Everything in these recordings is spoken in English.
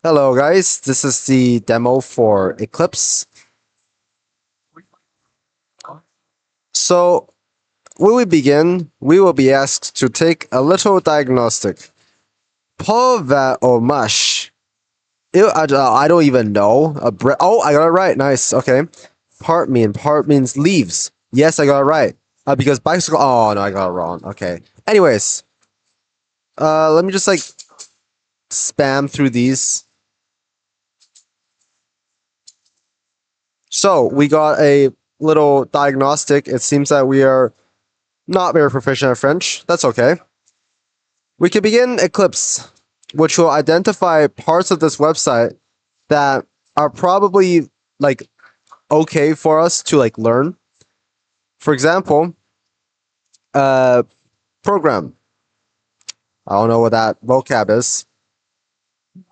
Hello guys, this is the demo for Eclipse. So, when we begin, we will be asked to take a little diagnostic. Pova or mush? I don't even know. Oh, I got it right. Nice. Okay. Part means leaves. Yes, I got it right. Because bicycle. Oh no, I got it wrong. Okay. Anyways, let me just like spam through these. So we got a little diagnostic. It seems that we are not very proficient at French. That's okay. We can begin Eclipse, which will identify parts of this website that are probably like okay for us to like learn. For example, uh, program. I don't know what that vocab is.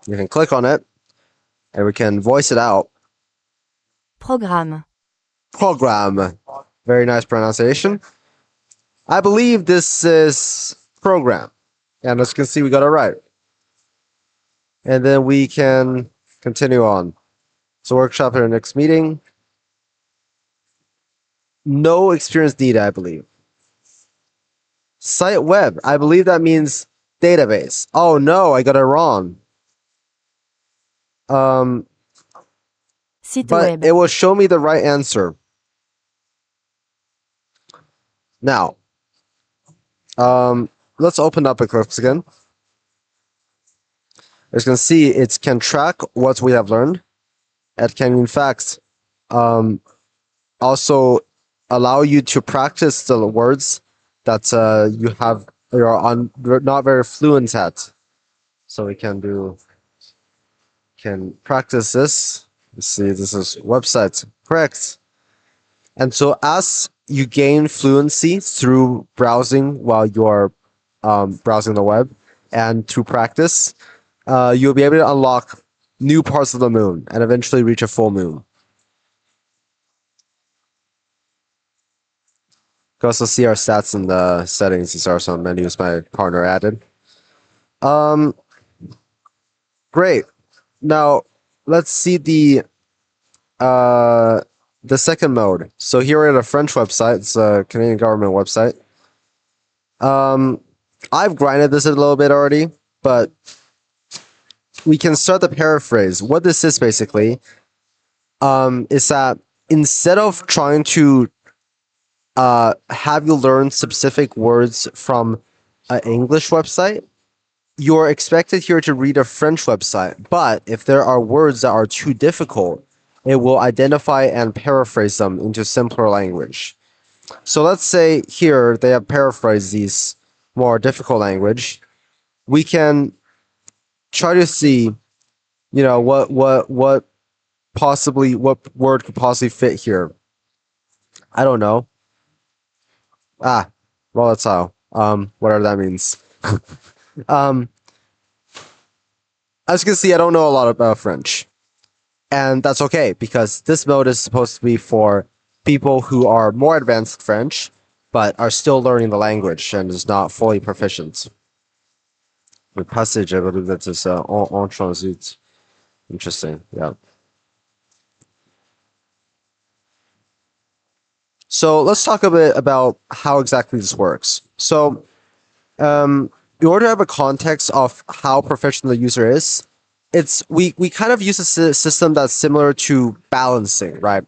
You can click on it and we can voice it out. Programme. Program. Very nice pronunciation. I believe this is program. And as you can see, we got it right. And then we can continue on. So workshop at our next meeting. No experience needed, I believe. Site web. I believe that means database. Oh no, I got it wrong. Um, Site but web. it will show me the right answer. Now, let's open up Eclipse again. As you can see, it can track what we have learned. It can, in fact, also allow you to practice the words that you're not very fluent at. So we can practice this. You see, this is website correct. And so as you gain fluency through browsing while you're browsing the web and through practice, you'll be able to unlock new parts of the moon and eventually reach a full moon. You can also see our stats in the settings. These are some menus my partner added. Great. Now let's see the second mode. So here we're at a French website. It's a Canadian government website. I've grinded this a little bit already, but we can start the paraphrase. What this is basically, is that instead of trying to have you learn specific words from an English website, you're expected here to read a French website. But if there are words that are too difficult, it will identify and paraphrase them into simpler language. So let's say here they have paraphrased these more difficult language. We can try to see, what word could possibly fit here. I don't know. Volatile. Whatever that means. um, as you can see, I don't know a lot about French. And that's okay, because this mode is supposed to be for people who are more advanced French, but are still learning the language and is not fully proficient. The passage, I believe that is en transit. Interesting, yeah. So let's talk a bit about how exactly this works. So, in order to have a context of how proficient the user is, we kind of use a system that's similar to balancing, right?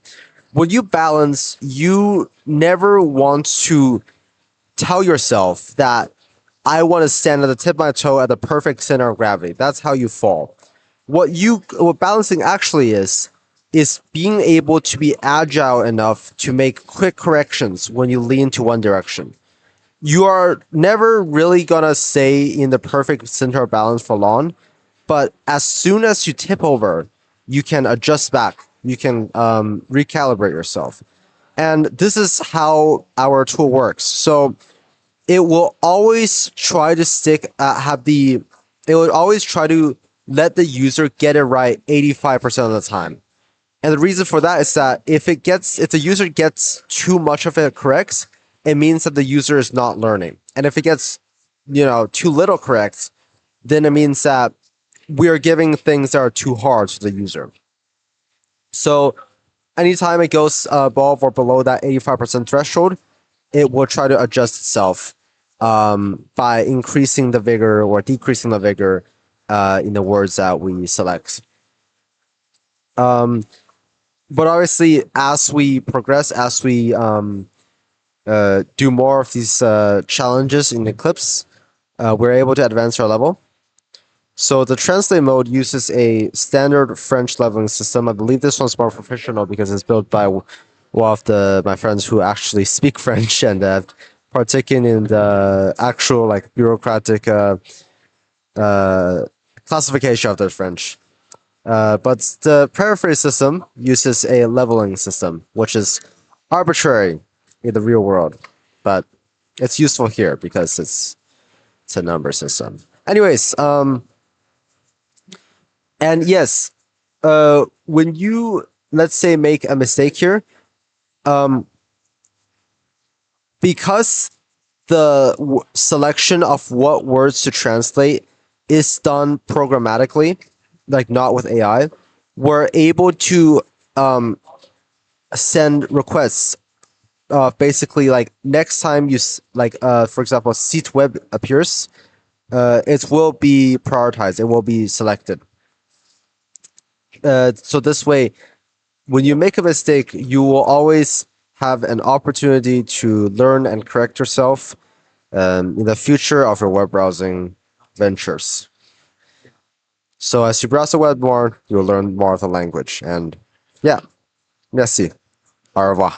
When you balance, you never want to tell yourself that I want to stand at the tip of my toe at the perfect center of gravity. That's how you fall. What balancing actually is being able to be agile enough to make quick corrections when you lean to one direction. You are never really gonna stay in the perfect center of balance for long, but as soon as you tip over, you can adjust back. You can recalibrate yourself, and this is how our tool works. So it will always try to it will always try to let the user get it right 85% of the time. And the reason for that is that if the user gets too much of it correct, it means that the user is not learning. And if it gets, too little correct, then it means that we are giving things that are too hard to the user. So anytime it goes above or below that 85% threshold, it will try to adjust itself by increasing the vigor or decreasing the vigor in the words that we select. But obviously, as we progress, as we do more of these challenges in Eclipse, we're able to advance our level. So the translate mode uses a standard French leveling system. I believe this one's more professional because it's built by one of my friends who actually speak French and have partaken in the actual like bureaucratic uh, classification of the French. But the paraphrase system uses a leveling system, which is arbitrary in the real world, but it's useful here because it's a number system. Anyways, and yes, when you let's say make a mistake here, um, because the selection of what words to translate is done programmatically, like not with AI, we're able to send requests. Basically, like next time like for example, seat web appears, it will be prioritized. It will be selected. So this way, when you make a mistake, you will always have an opportunity to learn and correct yourself in the future of your web browsing ventures. So as you browse the web more, you'll learn more of the language. And yeah, merci. Au revoir.